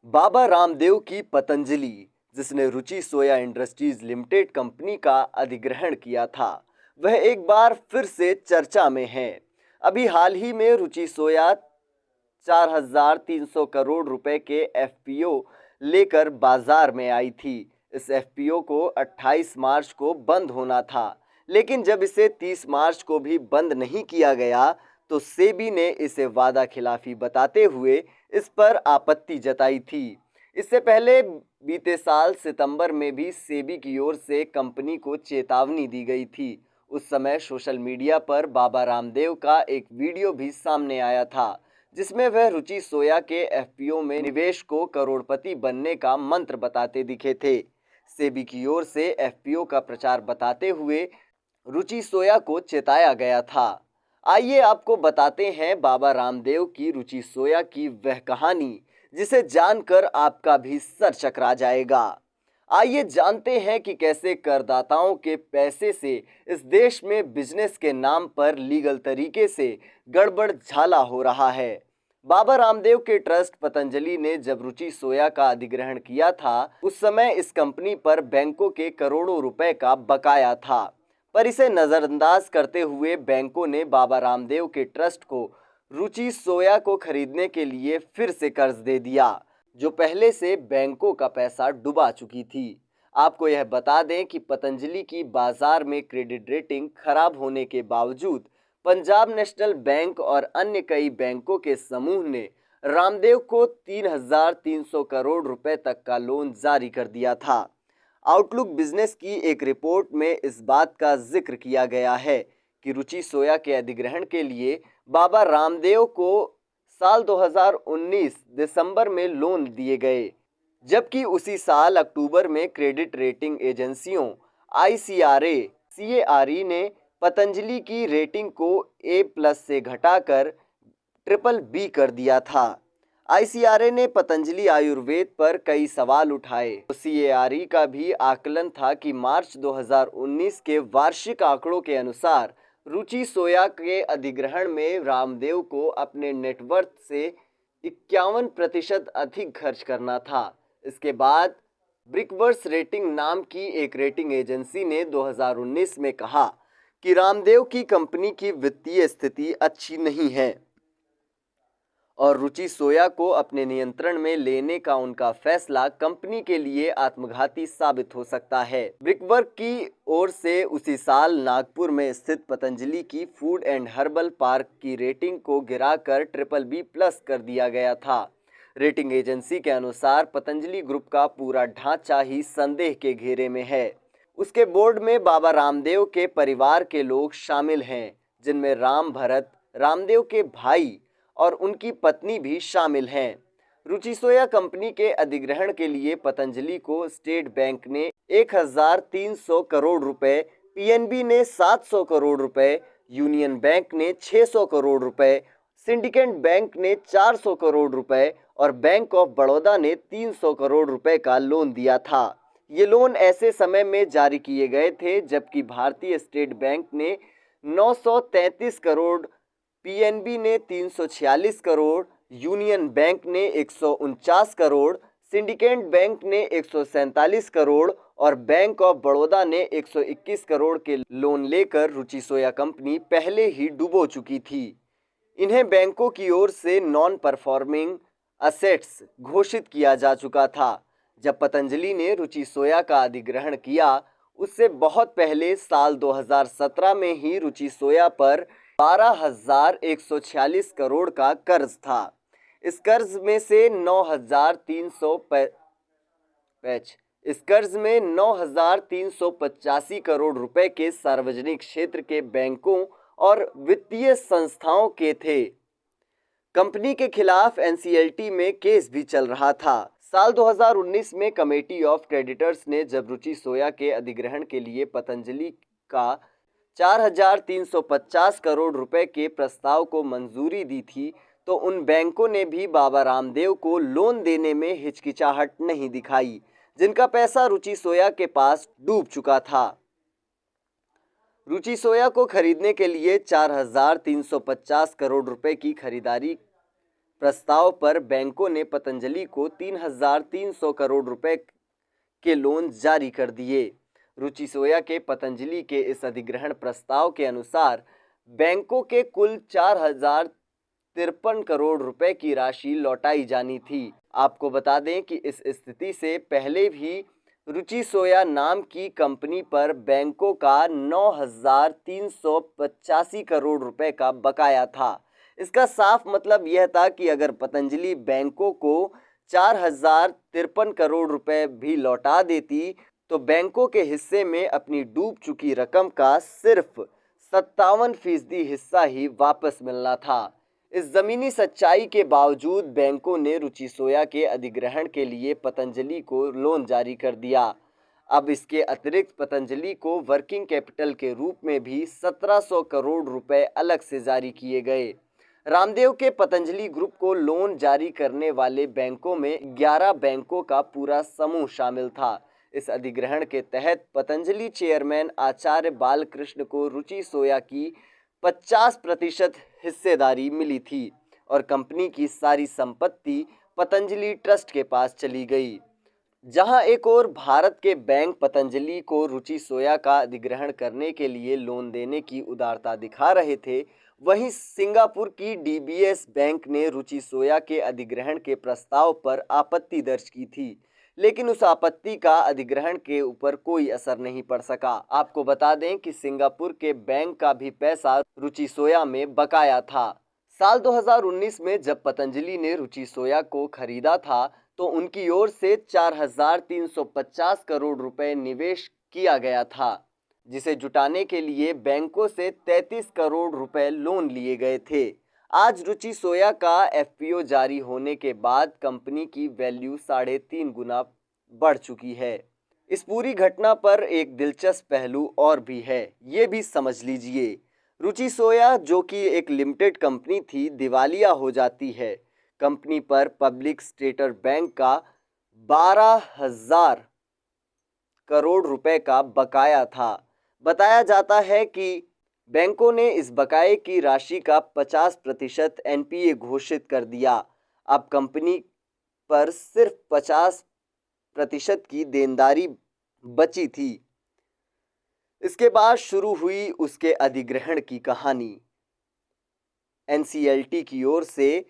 बाबा रामदेव की पतंजलि, जिसने रुचि सोया industries limited company का अधिग्रहण किया था, वह एक बार फिर से चर्चा में है। अभी हाल ही में रुचि सोया 4,300 करोड़ रुपए के एफपीओ लेकर बाजार में आई थी। इस एफपीओ को 28 मार्च को बंद होना था, लेकिन जब इसे 30 मार्च को भी बंद नहीं किया गया तो सेबी ने इसे वादा खिलाफी बताते हुए इस पर आपत्ति जताई थी। इससे पहले बीते साल सितंबर में भी सेबी की ओर से कंपनी को चेतावनी दी गई थी। उस समय सोशल मीडिया पर बाबा रामदेव का एक वीडियो भी सामने आया था, जिसमें वह रुचि सोया के एफपीओ में निवेश को करोड़पति बनने का मंत्र बताते दिखे थे। सेबी की ओर से एफपीओ का प्रचार बताते हुए रुचि सोया को चेताया गया था। आइए आपको बताते हैं बाबा रामदेव की रुचि सोया की वह कहानी, जिसे जानकर आपका भी सर चकरा जाएगा। आइए जानते हैं कि कैसे करदाताओं के पैसे से इस देश में बिजनेस के नाम पर लीगल तरीके से गड़बड़ झाला हो रहा है। बाबा रामदेव के ट्रस्ट पतंजलि ने जब रुचि सोया का अधिग्रहण किया था, उस समय इस कंपनी पर बैंकों के करोड़ों रुपए का बकाया था, पर इसे नजरअंदाज करते हुए बैंकों ने बाबा रामदेव के ट्रस्ट को रुचि सोया को खरीदने के लिए फिर से कर्ज दे दिया, जो पहले से बैंकों का पैसा डुबा चुकी थी। आपको यह बता दें कि पतंजलि की बाजार में क्रेडिट रेटिंग खराब होने के बावजूद पंजाब नेशनल बैंक और अन्य कई बैंकों के समूह ने रामदेव को 3,300 करोड़ रुपए तक का लोन जारी कर दिया था। आउटलुक बिजनेस की एक रिपोर्ट में इस बात का जिक्र किया गया है कि रुचि सोया के अधिग्रहण के लिए बाबा रामदेव को साल 2019 दिसंबर में लोन दिए गए, जबकि उसी साल अक्टूबर में क्रेडिट रेटिंग एजेंसियों आईसीआरए, सीएआरई ने पतंजलि की रेटिंग को A+ से घटाकर BBB कर दिया था। आईसीआरए ने पतंजलि आयुर्वेद पर कई सवाल उठाए। सीएआरई का भी आकलन था कि मार्च 2019 के वार्षिक आंकड़ों के अनुसार रुचि सोया के अधिग्रहण में रामदेव को अपने नेटवर्थ से 51% अधिक खर्च करना था। इसके बाद ब्रिकवर्स रेटिंग नाम की एक रेटिंग एजेंसी ने 2019 में कहा कि रामदेव की कंपनी की वित्तीय स्थिति अच्छी नहीं है और रुचि सोया को अपने नियंत्रण में लेने का उनका फैसला कंपनी के लिए आत्मघाती साबित हो सकता है। ब्रिकवर्क की ओर से उसी साल नागपुर में स्थित पतंजलि की फूड एंड हर्बल पार्क की रेटिंग को गिराकर BBB+ कर दिया गया था। रेटिंग एजेंसी के अनुसार पतंजलि ग्रुप का पूरा ढांचा ही संदेह के घेरे में है। उसके बोर्ड में बाबा रामदेव के परिवार के लोग शामिल हैं, जिनमें राम भरत रामदेव के भाई और उनकी पत्नी भी शामिल हैं। रुचि सोया कंपनी के अधिग्रहण के लिए पतंजलि को स्टेट बैंक ने 1,300 करोड़ रुपए, पीएनबी ने 700 करोड़ रुपए, यूनियन बैंक ने 600 करोड़ रुपए, सिंडिकेट बैंक ने 400 करोड़ रुपए और बैंक ऑफ बड़ौदा ने 300 करोड़ रुपए का लोन दिया था। ये लोन ऐसे समय में जारी किए गए थे जबकि भारतीय स्टेट बैंक ने 933 करोड़, पीएनबी ने 346 करोड़, यूनियन बैंक ने 149 करोड़, सिंडिकेट बैंक ने 147 करोड़ और बैंक ऑफ बड़ौदा ने 121 करोड़ के लोन लेकर रुचि सोया कंपनी पहले ही डूबो चुकी थी। इन्हें बैंकों की ओर से नॉन परफॉर्मिंग असेट्स घोषित किया जा चुका था। जब पतंजलि ने रुचि सोया का अधिग्रहण किया, उससे बहुत पहले साल 2017 में ही रुचि सोया पर 12,146 करोड़ का कर्ज था। इस कर्ज में 9,385 करोड़ रुपए के सार्वजनिक क्षेत्र के बैंकों और वित्तीय संस्थाओं के थे। कंपनी के खिलाफ एनसीएलटी में केस भी चल रहा था। साल 2019 में कमेटी ऑफ क्रेडिटर्स ने जब रुचि सोया के अधिग्रहण के लिए पतंजलि का 4,350 करोड़ रुपए के प्रस्ताव को मंजूरी दी थी, तो उन बैंकों ने भी बाबा रामदेव को लोन देने में हिचकिचाहट नहीं दिखाई, जिनका पैसा रुचि सोया के पास डूब चुका था। रुचि सोया को खरीदने के लिए 4,350 करोड़ रुपए की खरीदारी प्रस्ताव पर बैंकों ने पतंजलि को 3,300 करोड़ रुपए के लोन जारी कर दिए। रुचि सोया के पतंजलि के इस अधिग्रहण प्रस्ताव के अनुसार बैंकों के कुल 4,053 करोड़ रुपए की राशि लौटाई जानी थी। आपको बता दें कि इस स्थिति से पहले भी रुचि सोया नाम की कंपनी पर बैंकों का 9,385 करोड़ रुपए का बकाया था। इसका साफ मतलब यह था कि अगर पतंजलि बैंकों को 4,053 करोड़ रुपए भी लौटा देती तो बैंकों के हिस्से में अपनी डूब चुकी रकम का सिर्फ 57% हिस्सा ही वापस मिलना था। इस जमीनी सच्चाई के बावजूद बैंकों ने रुचि सोया के अधिग्रहण के लिए पतंजलि को लोन जारी कर दिया। अब इसके अतिरिक्त पतंजलि को वर्किंग कैपिटल के रूप में भी 1,700 करोड़ रुपए अलग से जारी किए गए। रामदेव के पतंजलि ग्रुप को लोन जारी करने वाले बैंकों में 11 बैंकों का पूरा समूह शामिल था। इस अधिग्रहण के तहत पतंजलि चेयरमैन आचार्य बालकृष्ण को रुचि सोया की 50% हिस्सेदारी मिली थी और कंपनी की सारी संपत्ति पतंजलि ट्रस्ट के पास चली गई। जहां एक और भारत के बैंक पतंजलि को रुचि सोया का अधिग्रहण करने के लिए लोन देने की उदारता दिखा रहे थे, वहीं सिंगापुर की डीबीएस बैंक ने रुचि सोया के अधिग्रहण के प्रस्ताव पर आपत्ति दर्ज की थी, लेकिन उस आपत्ति का अधिग्रहण के ऊपर कोई असर नहीं पड़ सका। आपको बता दें कि सिंगापुर के बैंक का भी पैसा रुचि सोया में बकाया था। साल 2019 में जब पतंजलि ने रुचि सोया को खरीदा था तो उनकी ओर से 4,350 करोड़ रुपए निवेश किया गया था, जिसे जुटाने के लिए बैंकों से 33 करोड़ रुपए लोन लिए गए थे। आज रुचि सोया का एफपीओ जारी होने के बाद कंपनी की वैल्यू 3.5 गुना बढ़ चुकी है। इस पूरी घटना पर एक दिलचस्प पहलू और भी है, ये भी समझ लीजिए। रुचि सोया जो कि एक लिमिटेड कंपनी थी, दिवालिया हो जाती है। कंपनी पर पब्लिक सेक्टर बैंक का 12,000 करोड़ रुपए का बकाया था। बताया जाता है कि बैंकों ने इस बकाये की राशि का 50% एनपीए घोषित कर दिया। अब कंपनी पर सिर्फ 50% की देनदारी बची थी। इसके बाद शुरू हुई उसके अधिग्रहण की कहानी। एनसीएलटी की ओर से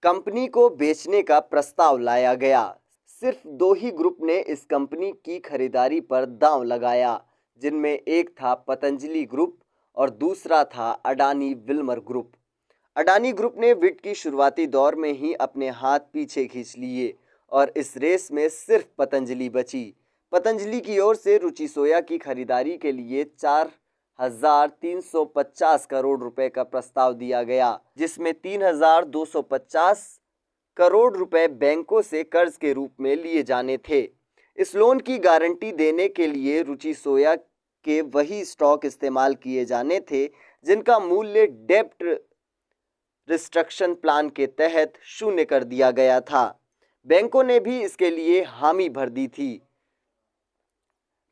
कंपनी को बेचने का प्रस्ताव लाया गया। सिर्फ 2 ही ग्रुप ने इस कंपनी की खरीदारी पर दांव लगाया, जिनमें एक था पतंजलि ग्रुप और दूसरा था Adani Wilmer group. Adani group ने वित्त की शुरुआती दौर में ही अपने हाथ पीछे खींच लिए और इस रेस में सिर्फ पतंजलि बची। पतंजलि की ओर से रुचि सोया की खरीदारी के लिए 4,350 करोड़ रुपए का प्रस्ताव दिया गया, जिसमें 3,250 करोड़ रुपए बैंकों से कर्ज के रूप में लिए जाने थे। इस लोन की गारंटी देने के लिए रुचि सोया के वही स्टॉक इस्तेमाल किए जाने थे जिनका मूल्य डेब्ट रिस्ट्रक्शन प्लान के तहत शून्य कर दिया गया था। बैंकों ने भी इसके लिए हामी भर दी थी।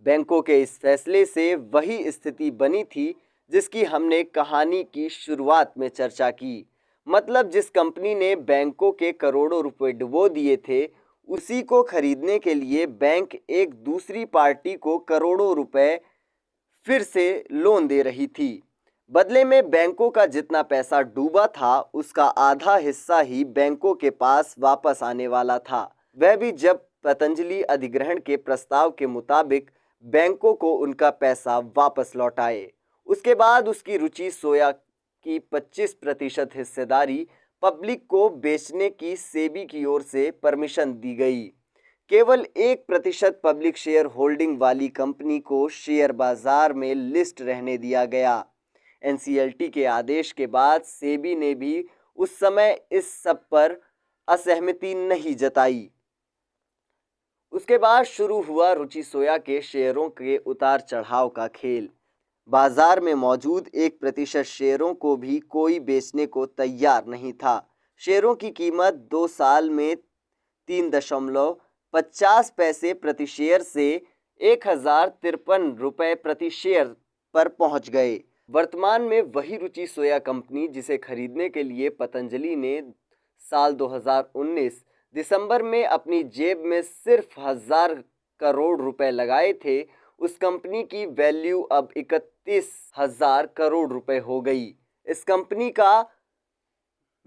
बैंकों के इस फैसले से वही स्थिति बनी थी जिसकी हमने कहानी की शुरुआत में चर्चा की। मतलब जिस कंपनी ने बैंकों के करोड़ों रुपए डुबो दिए थे, उसी को खरीदने के लिए बैंक एक दूसरी पार्टी को करोड़ों रुपए फिर से लोन दे रही थी। बदले में बैंकों का जितना पैसा डूबा था, उसका आधा हिस्सा ही बैंकों के पास वापस आने वाला था, वह भी जब पतंजलि अधिग्रहण के प्रस्ताव के मुताबिक बैंकों को उनका पैसा वापस लौटाए। उसके बाद उसकी रुचि सोया की 25% हिस्सेदारी पब्लिक को बेचने की सेबी की ओर से परमिशन दी गई। केवल 1% पब्लिक शेयर होल्डिंग वाली कंपनी को शेयर बाजार में लिस्ट रहने दिया गया। एनसीएलटी के आदेश के बाद सेबी ने भी उस समय इस सब पर असहमति नहीं जताई। उसके बाद शुरू हुआ रुचि सोया के शेयरों के उतार चढ़ाव का खेल। बाजार में मौजूद 1% शेयरों को भी कोई बेचने को तैयार नहीं था। शेयरों की कीमत 2 साल में 3.50 पैसे प्रति शेयर से 1,053 रुपये प्रति शेयर पर पहुंच गए। वर्तमान में वही रुचि सोया कंपनी, जिसे खरीदने के लिए पतंजलि ने साल 2019 दिसंबर में अपनी जेब में सिर्फ 1,000 करोड़ रुपए लगाए थे, उस कंपनी की वैल्यू अब 31,000 करोड़ रुपए हो गई। इस कंपनी का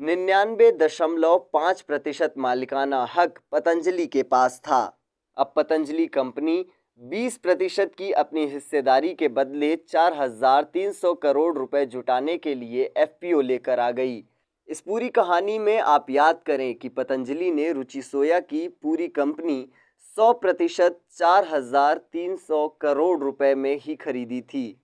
99.5% मालिकाना हक पतंजलि के पास था। अब पतंजलि कंपनी 20% की अपनी हिस्सेदारी के बदले 4,300 करोड़ रुपए जुटाने के लिए एफपीओ लेकर आ गई। इस पूरी कहानी में आप याद करें कि पतंजलि ने रुचि सोया की पूरी कंपनी 100% 4,300 करोड़ रुपए में ही खरीदी थी।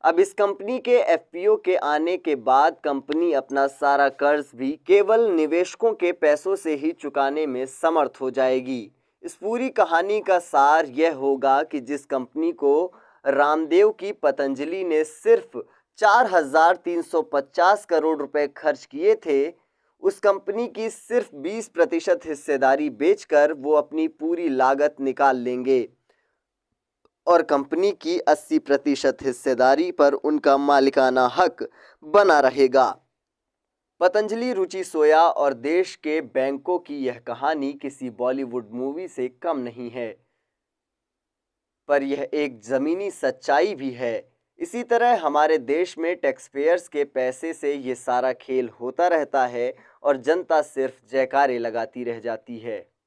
अब इस कंपनी के एफपीओ के आने के बाद कंपनी अपना सारा कर्ज भी केवल निवेशकों के पैसों से ही चुकाने में समर्थ हो जाएगी। इस पूरी कहानी का सार यह होगा कि जिस कंपनी को रामदेव की पतंजलि ने सिर्फ 4,350 करोड़ रुपए खर्च किए थे, उस कंपनी की सिर्फ 20% हिस्सेदारी बेचकर वो अपनी पूरी लागत निकाल लेंगे और कंपनी की 80% हिस्सेदारी पर उनका मालिकाना हक बना रहेगा। पतंजलि, रुचि सोया और देश के बैंकों की यह कहानी किसी बॉलीवुड मूवी से कम नहीं है, पर यह एक ज़मीनी सच्चाई भी है। इसी तरह हमारे देश में टैक्सपेयर्स के पैसे से ये सारा खेल होता रहता है और जनता सिर्फ जयकारे लगाती रह जाती है।